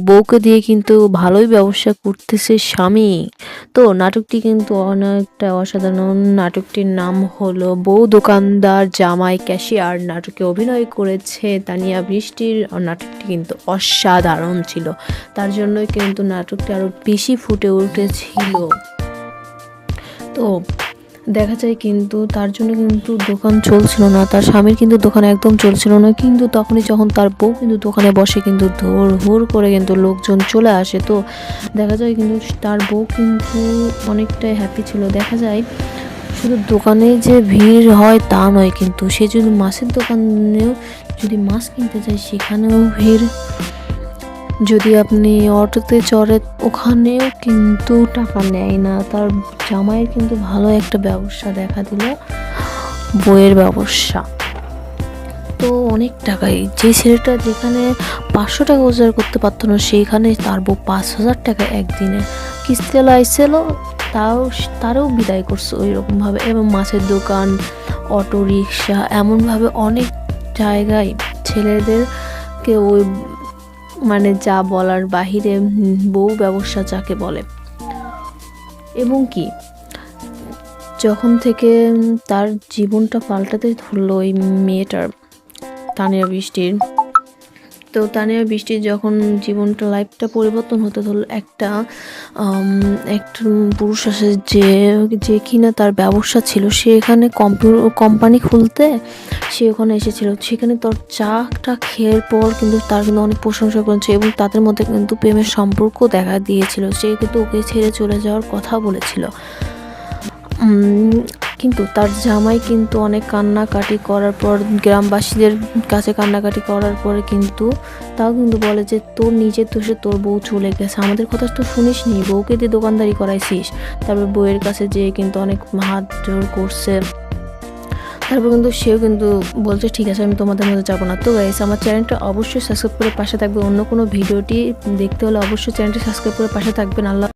বউকে দিয়ে কিন্তু ভালোই ব্যবসা করতেছে স্বামী। তো নাটকটি কিন্তু অনেকটা অসাধারণ। নাটকটির নাম হলো বউ দোকানদার জামাই ক্যাশিয়ার। নাটকে অভিনয় করেছে তানিয়া বৃষ্টির। নাটকটি কিন্তু অসাধারণ ছিল, তার জন্যই কিন্তু নাটকটি আরো বেশি ফুটে উঠেছিল। তো দেখা যায় কিন্তু তার জন্য কিন্তু দোকান চলছিল না, তার স্বামীর কিন্তু দোকান একদম চলছিল না। কিন্তু তখনই যখন তার বউ কিন্তু দোকানে বসে কিন্তু হুড় করে কিন্তু লোকজন চলে আসে। তো দেখা যায় কিন্তু তার বউ কিন্তু অনেকটাই হ্যাপি ছিল। দেখা যায় শুধু দোকানে যে ভিড় হয় তা নয়, কিন্তু সে যদি মাছের দোকানেও যদি মাছ কিনতে যায় সেখানেও ভিড়। যদি আপনি অটোতে চড়ে ওখানেও কিন্তু টাকা নেয় না। তার জামাইয়ের কিন্তু ভালো একটা ব্যবসা দেখা দিল, বইয়ের ব্যবসা। তো অনেক টাকাই, যে ছেলেটা যেখানে 500 টাকা রোজগার করতে পারতো না সেইখানে তার বউ 5,000 টাকা একদিনে কিস্তি আইছিল, তারও বিদায় করছে ওই রকমভাবে। এবং মাছের দোকান, অটো রিক্সা, এমনভাবে অনেক জায়গায় ছেলেদেরকে ওই মানে যা বলার বাহিরে বউ ব্যবসা যাকে বলে। এবং কি যখন থেকে তার জীবনটা পাল্টাতে ধরলো ওই মেয়েটার, তানিয়া বৃষ্টির, তো তানিয়া বৃষ্টির যখন জীবনটা লাইফটা পরিবর্তন হতে ধরলো, একটা পুরুষ আসে যে কিনা তার ব্যবসা ছিল, সে এখানে কোম্পানি খুলতে সে ওখানে এসেছিল। সেখানে তোর চাটা খেয়ে পর কিন্তু তার কিন্তু অনেক প্রশংসা করেছে এবং তাদের মধ্যে কিন্তু প্রেমের সম্পর্ক দেখা দিয়েছিল। সে কিন্তু ওকে ছেড়ে চলে যাওয়ার কথা বলেছিল। কিন্তু তার জামাই কিন্তু অনেক কান্নাকাটি করার পর, গ্রামবাসীদের কাছে কান্নাকাটি করার পরে কিন্তু তাও কিন্তু বলে যে তোর নিজের দোষে তোর বউ চলে গেছে, আমাদের কথা তো শুনিস নি, বউকে দিয়ে দোকানদারি করাইছিস। তারপর বউয়ের কাছে যেয়ে কিন্তু অনেক হাত জোর করছে। তারপর কিন্তু সেও কিন্তু বলছে ঠিক আছে আমি তোমাদের মধ্যে যাবো না। তো গাইস, আমার চ্যানেলটা অবশ্যই সাবস্ক্রাইব করে পাশে থাকবে। অন্য কোনো ভিডিওটি দেখতে হলে অবশ্যই চ্যানেলটি সাবস্ক্রাইব করে পাশে থাকবেন। আল্লাহ।